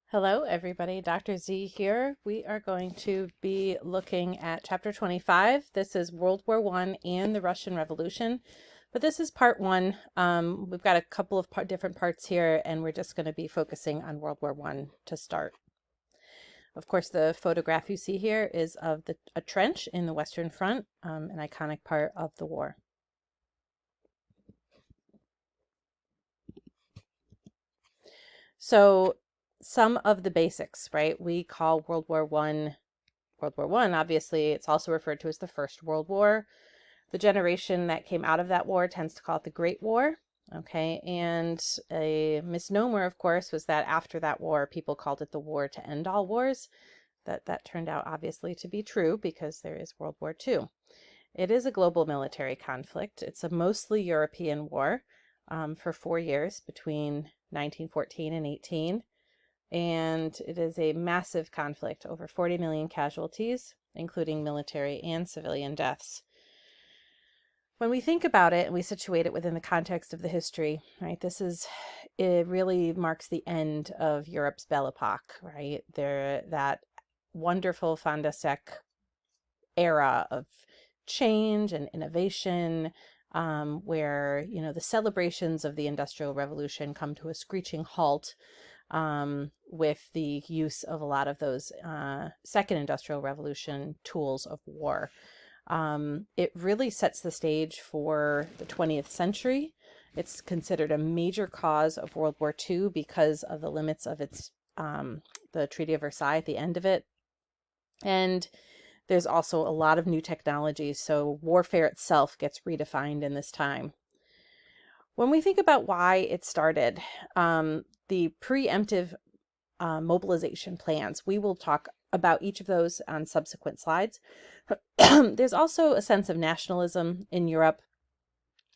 Hello, everybody. Dr. Z here. We are going to be looking at chapter 25. This is World War I and the Russian Revolution, but this is part one. We've got a couple of different parts here, and we're just going to be focusing on World War I to start. Of course, the photograph you see here is of a trench in the Western Front, an iconic part of the war. So some of the basics, right? We call World War I. Obviously, it's also referred to as the First World War. The generation that came out of that war tends to call it the Great War. Okay, and a misnomer, of course, was that after that war, people called it the war to end all wars. That turned out obviously to be true because there is World War II. It is a global military conflict. It's a mostly European war for 4 years between 1914 and 18. And it is a massive conflict, over 40 million casualties, including military and civilian deaths. When we think about it and we situate it within the context of the history, right, it really marks the end of Europe's Belle Epoque, right? That wonderful fin de siècle era of change and innovation, where, the celebrations of the Industrial Revolution come to a screeching halt with the use of a lot of those Second Industrial Revolution tools of war. It really sets the stage for the 20th century. It's considered a major cause of World War II because of the limits of the Treaty of Versailles at the end of it. And there's also a lot of new technologies, so warfare itself gets redefined in this time. When we think about why it started, the preemptive mobilization plans, we will talk about each of those on subsequent slides. There's also a sense of nationalism in Europe.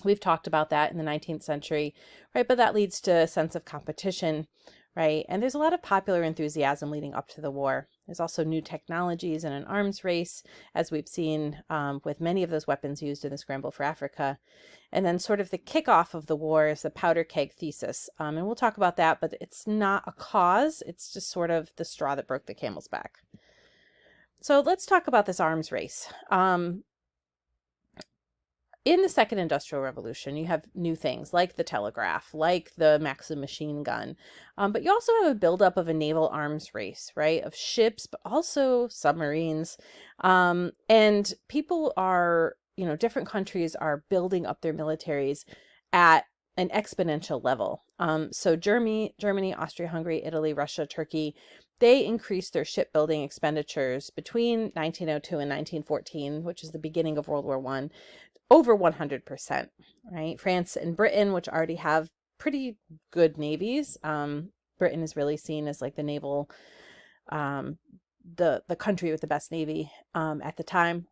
We've talked about that in the 19th century, right? But that leads to a sense of competition, right? And there's a lot of popular enthusiasm leading up to the war. There's also new technologies and an arms race, as we've seen with many of those weapons used in the scramble for Africa. And then sort of the kickoff of the war is the powder keg thesis. And we'll talk about that, but it's not a cause. It's just sort of the straw that broke the camel's back. So let's talk about this arms race. In the Second Industrial Revolution, you have new things like the telegraph, like the Maxim machine gun. But you also have a buildup of a naval arms race, right? Of ships, but also submarines. And people are, different countries are building up their militaries at an exponential level. So Germany, Austria-Hungary, Italy, Russia, Turkey, they increased their shipbuilding expenditures between 1902 and 1914, which is the beginning of World War I, over 100%, right? France and Britain, which already have pretty good navies. Britain is really seen as like the naval, the country with the best navy at the time.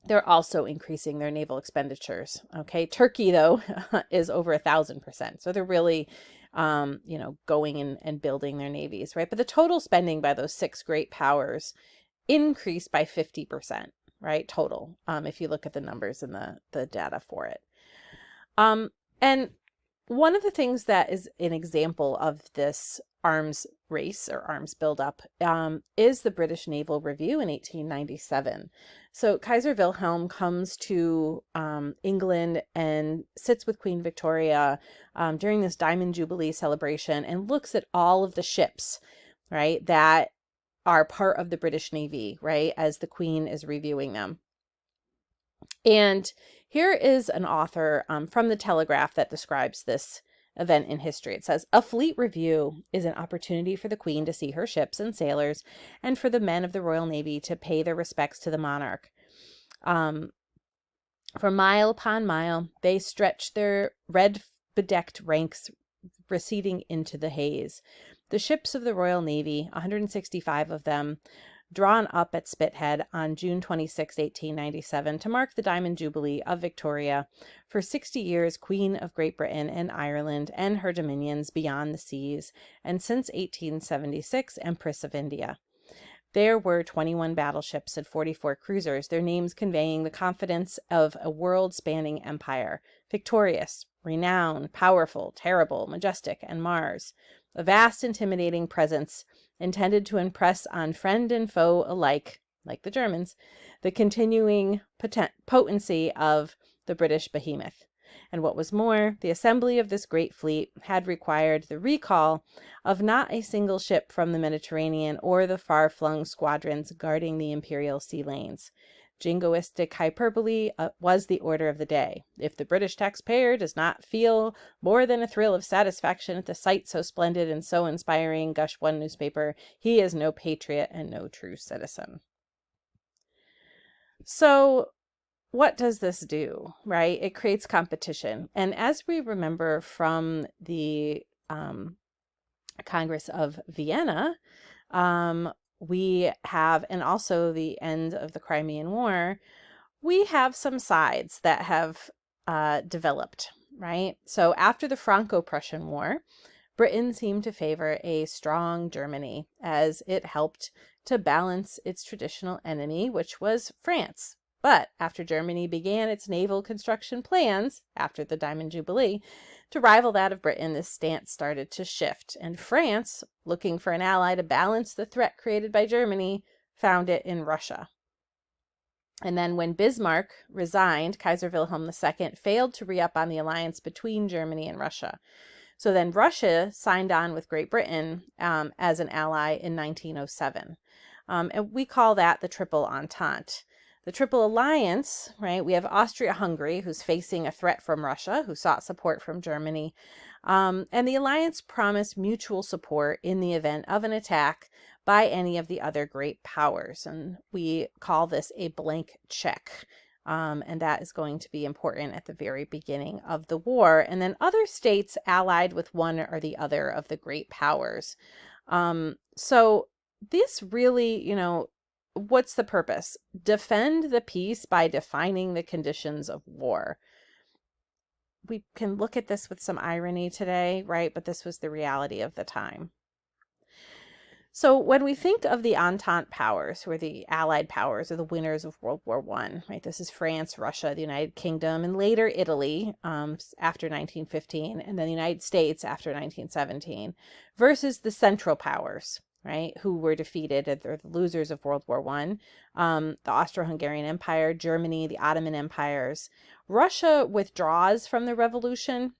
They're also increasing their naval expenditures. Okay, Turkey though is over 1,000%. So they're really, going and building their navies, right? But the total spending by those six great powers increased by 50%. Right, total, if you look at the numbers and the data for it. And one of the things that is an example of this arms race or arms buildup is the British Naval Review in 1897. So Kaiser Wilhelm comes to England and sits with Queen Victoria during this Diamond Jubilee celebration and looks at all of the ships, right, that are part of the British Navy, right, as the Queen is reviewing them. And here is an author from the Telegraph that describes this event in history. It says, "A fleet review is an opportunity for the Queen to see her ships and sailors, and for the men of the Royal Navy to pay their respects to the monarch. For mile upon mile, they stretch their red-bedecked ranks receding into the haze. The ships of the Royal Navy, 165 of them, drawn up at Spithead on June 26, 1897, to mark the Diamond Jubilee of Victoria, for 60 years Queen of Great Britain and Ireland and her dominions beyond the seas, and since 1876 Empress of India. There were 21 battleships and 44 cruisers, their names conveying the confidence of a world-spanning empire. victorious, renowned, powerful, terrible, majestic, and Mars. A vast, intimidating presence intended to impress on friend and foe alike, like the Germans, the continuing potency of the British behemoth. And what was more, the assembly of this great fleet had required the recall of not a single ship from the Mediterranean or the far-flung squadrons guarding the imperial sea lanes. Jingoistic hyperbole was the order of the day. If the British taxpayer does not feel more than a thrill of satisfaction at the sight so splendid and so inspiring, gushed one newspaper, he is no patriot and no true citizen. So what does this do, right? It creates competition. And as we remember from the Congress of Vienna, we have, and also the end of the Crimean War, we have some sides that have developed, right? So after the Franco-Prussian War, Britain seemed to favor a strong Germany as it helped to balance its traditional enemy, which was France. But after Germany began its naval construction plans, after the Diamond Jubilee, to rival that of Britain, this stance started to shift. And France, looking for an ally to balance the threat created by Germany, found it in Russia. And then when Bismarck resigned, Kaiser Wilhelm II failed to re-up on the alliance between Germany and Russia. So then Russia signed on with Great Britain as an ally in 1907. And we call that the Triple Entente. The Triple Alliance, right? We have Austria-Hungary, who's facing a threat from Russia, who sought support from Germany. And the alliance promised mutual support in the event of an attack by any of the other great powers. And we call this a blank check. And that is going to be important at the very beginning of the war. And then other states allied with one or the other of the great powers. So this really, what's the purpose? Defend the peace by defining the conditions of war. We can look at this with some irony today, right? But this was the reality of the time. So when we think of the Entente powers, who are the Allied powers, or the winners of World War I, right? This is France, Russia, the United Kingdom, and later Italy after 1915, and then the United States after 1917, versus the Central powers, right, who were defeated, or the losers of World War I, the Austro-Hungarian Empire, Germany, the Ottoman empires. Russia withdraws from the revolution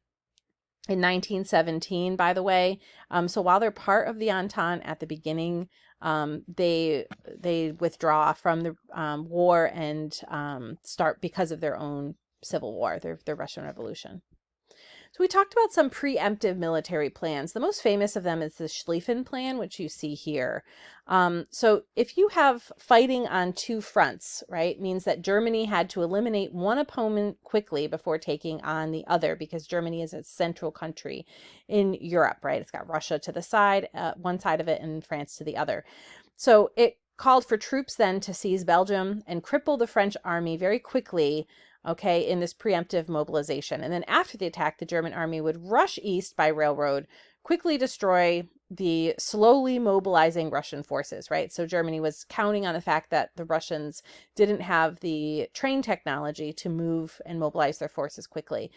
in 1917, by the way. So while they're part of the Entente at the beginning, they withdraw from the war and start because of their own civil war, their Russian Revolution. So we talked about some preemptive military plans. The most famous of them is the Schlieffen Plan, which you see here. So if you have fighting on two fronts, right, means that Germany had to eliminate one opponent quickly before taking on the other, because Germany is a central country in Europe, right? It's got Russia to the side, one side of it, and France to the other. So it called for troops then to seize Belgium and cripple the French army very quickly, okay, in this preemptive mobilization. And then after the attack, the German army would rush east by railroad, quickly destroy the slowly mobilizing Russian forces, right? So Germany was counting on the fact that the Russians didn't have the train technology to move and mobilize their forces quickly.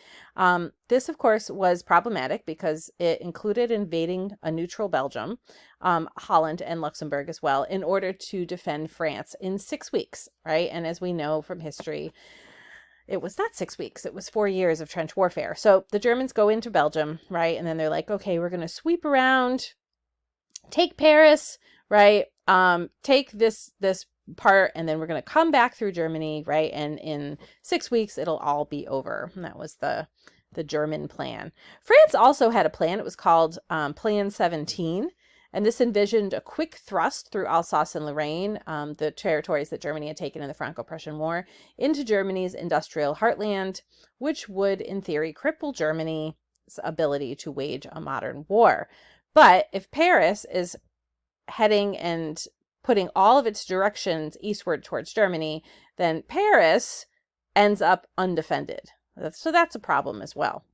This, of course, was problematic because it included invading a neutral Belgium, Holland and Luxembourg as well, in order to defend France in 6 weeks, right? And as we know from history, it was not 6 weeks, it was 4 years of trench warfare. So the Germans go into Belgium, right? And then they're like, okay, we're going to sweep around, take Paris, right? Take this part, and then we're going to come back through Germany, right? And in 6 weeks, it'll all be over. And that was the German plan. France also had a plan. It was called Plan 17. And this envisioned a quick thrust through Alsace and Lorraine, the territories that Germany had taken in the Franco-Prussian War, into Germany's industrial heartland, which would, in theory, cripple Germany's ability to wage a modern war. But if Paris is heading and putting all of its directions eastward towards Germany, then Paris ends up undefended. So that's a problem as well.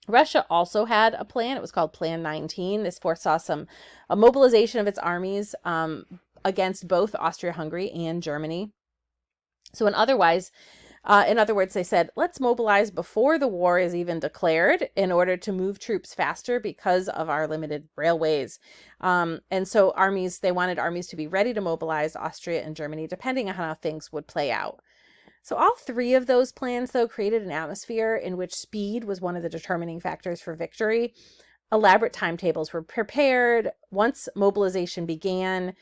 Russia also had a plan. It was called Plan 19. This foresaw a mobilization of its armies against both Austria-Hungary and Germany. So an otherwise In other words, they said, let's mobilize before the war is even declared in order to move troops faster because of our limited railways. And so they wanted armies to be ready to mobilize Austria and Germany, depending on how things would play out. So all three of those plans, though, created an atmosphere in which speed was one of the determining factors for victory. Elaborate timetables were prepared. Once mobilization began,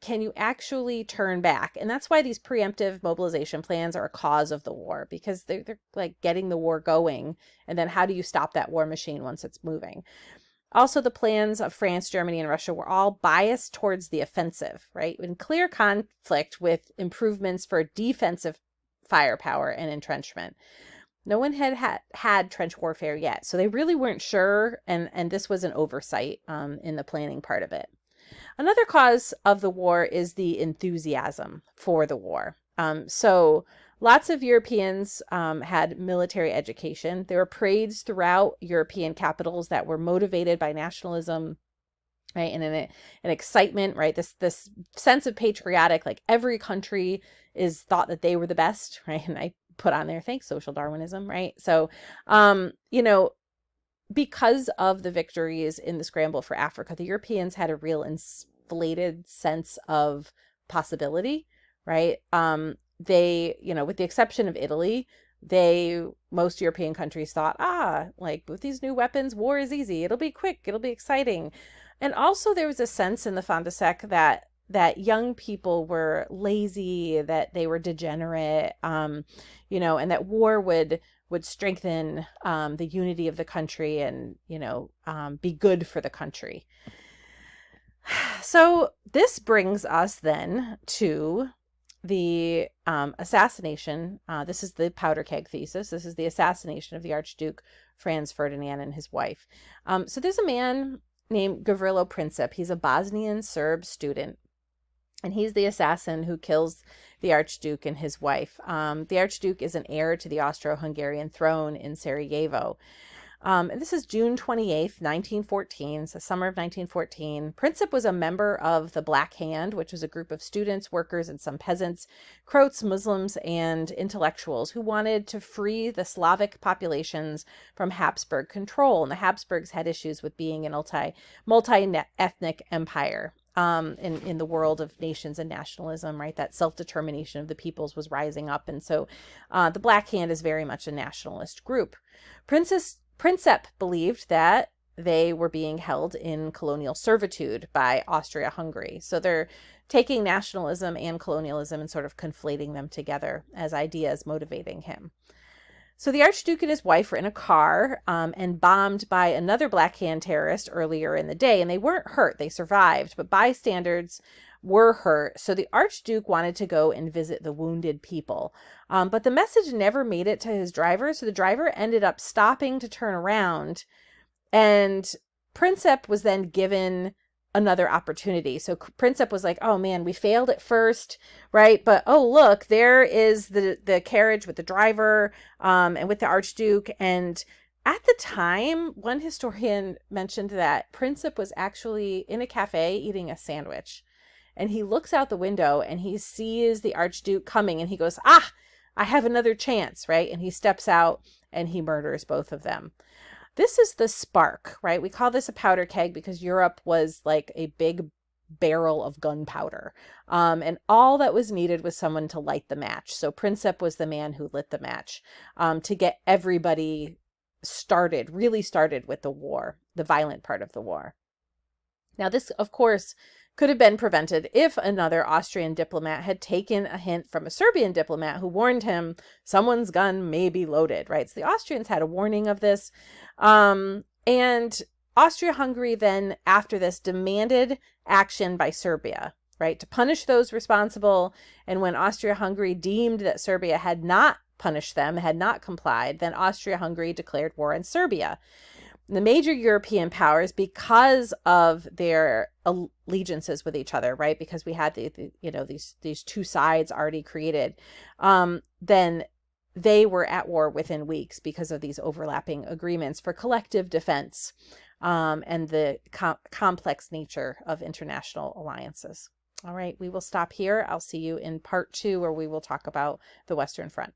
can you actually turn back? And that's why these preemptive mobilization plans are a cause of the war, because they're like getting the war going. And then how do you stop that war machine once it's moving? Also, the plans of France, Germany, and Russia were all biased towards the offensive, right? In clear conflict with improvements for defensive firepower and entrenchment. No one had trench warfare yet, so they really weren't sure, and this was an oversight in the planning part of it. Another cause of the war is the enthusiasm for the war. So lots of Europeans had military education. There were parades throughout European capitals that were motivated by nationalism, right, and an excitement, right? This sense of patriotic, like every country is thought that they were the best, right? And I put on there, thanks, social Darwinism, right? So, because of the victories in the scramble for Africa, the Europeans had a real inflated sense of possibility, right? They, with the exception of Italy, most European countries thought, like with these new weapons, war is easy. It'll be quick. It'll be exciting. And also there was a sense in the fin de siècle that young people were lazy, that they were degenerate, and that war would strengthen the unity of the country and, be good for the country. So this brings us then to the assassination. This is the powder keg thesis. This is the assassination of the Archduke Franz Ferdinand and his wife. So there's a man named Gavrilo Princip. He's a Bosnian Serb student, and he's the assassin who kills the Archduke and his wife. The Archduke is an heir to the Austro-Hungarian throne in Sarajevo. And this is June 28th, 1914, so summer of 1914. Princip was a member of the Black Hand, which was a group of students, workers, and some peasants, Croats, Muslims, and intellectuals who wanted to free the Slavic populations from Habsburg control. And the Habsburgs had issues with being an multi-ethnic empire. In the world of nations and nationalism, right? That self-determination of the peoples was rising up. And so the Black Hand is very much a nationalist group. Princip believed that they were being held in colonial servitude by Austria-Hungary. So they're taking nationalism and colonialism and sort of conflating them together as ideas motivating him. So the Archduke and his wife were in a car and bombed by another Black Hand terrorist earlier in the day, and they weren't hurt. They survived, but bystanders were hurt. So the Archduke wanted to go and visit the wounded people, but the message never made it to his driver. So the driver ended up stopping to turn around, and Princip was then given another opportunity. So Princip was like, oh man, we failed at first, right? But oh, look, there is the carriage with the driver and with the Archduke. And at the time, one historian mentioned that Princip was actually in a cafe eating a sandwich. And he looks out the window and he sees the Archduke coming and he goes, I have another chance, right? And he steps out and he murders both of them. This is the spark, right? We call this a powder keg because Europe was like a big barrel of gunpowder. And all that was needed was someone to light the match. So Princip was the man who lit the match to get everybody really started with the war, the violent part of the war. Now, this, of course, could have been prevented if another Austrian diplomat had taken a hint from a Serbian diplomat who warned him someone's gun may be loaded, right? So the Austrians had a warning of this. And Austria-Hungary then, after this, demanded action by Serbia, right, to punish those responsible. And when Austria-Hungary deemed that Serbia had not punished them, had not complied, then Austria-Hungary declared war on Serbia. The major European powers, because of their allegiances with each other, right? Because we had these two sides already created, then they were at war within weeks because of these overlapping agreements for collective defense and the complex nature of international alliances. All right, we will stop here. I'll see you in part 2 where we will talk about the Western Front.